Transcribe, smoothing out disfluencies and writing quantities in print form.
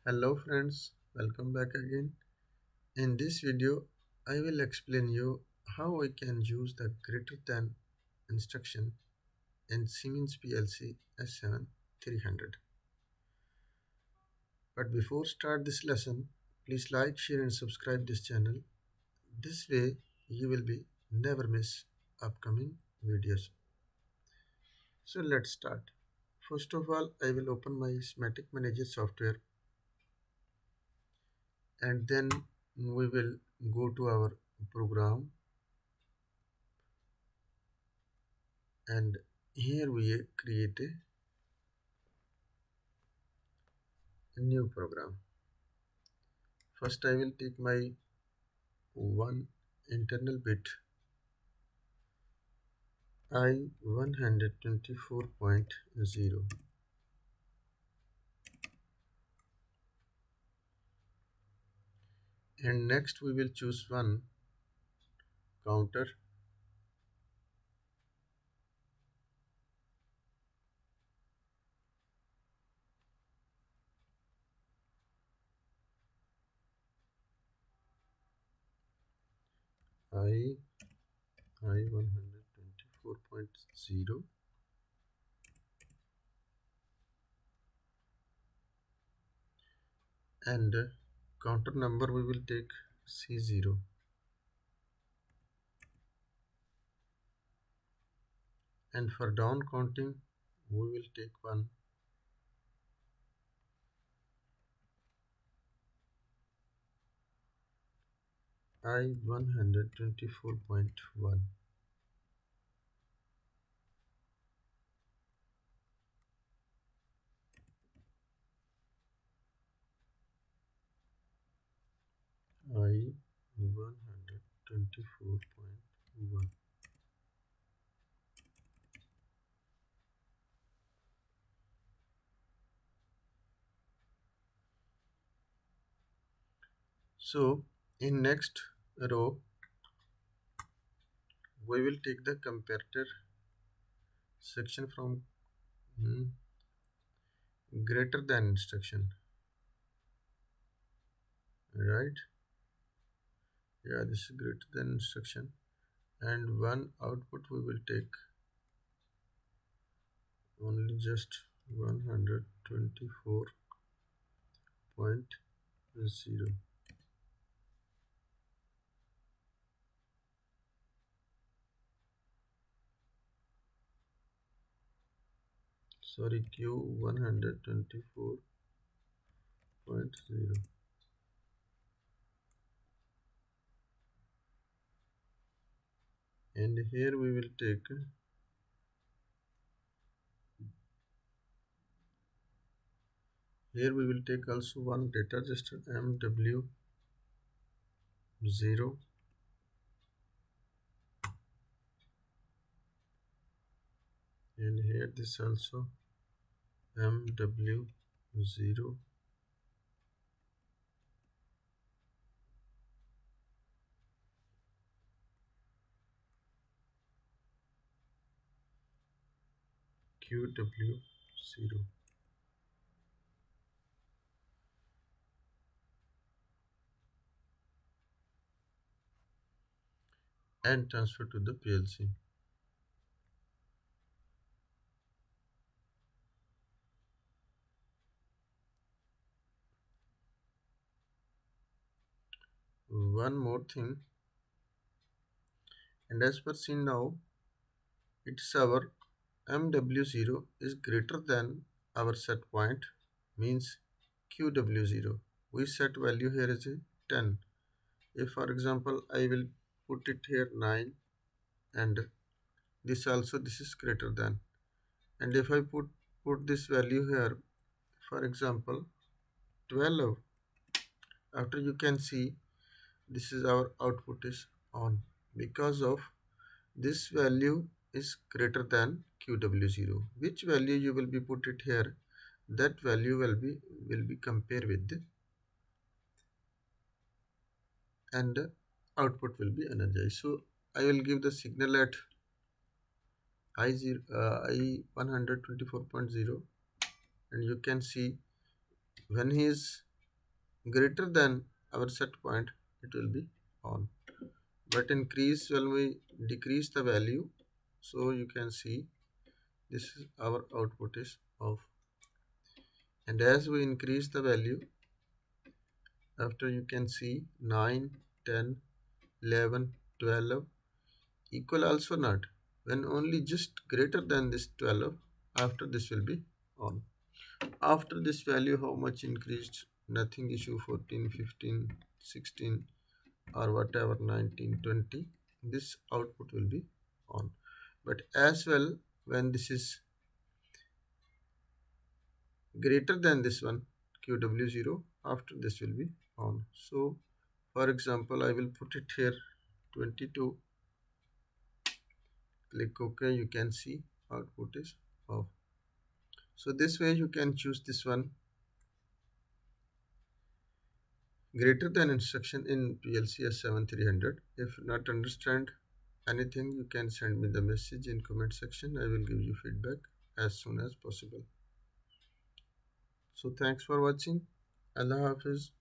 Hello friends, welcome back again. In this video, I will explain you how I can use the greater than instruction in Siemens PLC S7-300. But before start this lesson, please like, share and subscribe this channel. This way you will be never miss upcoming videos. So let's start. First of all, I will open my schematic manager software and then we will go to our program, and here we create a new program. First I will take my one internal bit I 124.0, and next we will choose one counter I 124.0, and counter number we will take C0, and for down counting we will take one I 124.1, I 124.1. So in next row we will take the comparator section from greater than instruction, right? Yeah, this is greater than instruction, and one output we will take only just 124.0. Sorry, Q 124.0. And here we will take also one data register MW0, and here this also MW0, QW0, and transfer to the PLC. One more thing, and as per seen now, it's our MW0 is greater than our set point, means QW0. We set value here as a 10. If for example I will put it here 9, and this is greater than, and if I put this value here, for example 12, after you can see this is our output is on, because of this value is greater than QW0. Which value you will be put it here, that value will be compared with the, and the output will be energized. So I will give the signal at I 124.0, and you can see when he is greater than our set point, it will be on. But increase when we decrease the value, so you can see this is our output is off. And as we increase the value, after you can see 9, 10, 11, 12, equal also not. When only just greater than this 12, after this will be on. After this value, how much increased? Nothing issue, 14, 15, 16 or whatever, 19, 20. This output will be on. But as well, when this is greater than this one, QW0, after this will be on. So for example, I will put it here 22, click OK, you can see output is off. So this way you can choose this one, greater than instruction in PLC S7-300. If you not understand anything, you can send me the message in comment section. I will give you feedback as soon as possible. So thanks for watching. Allah Hafiz.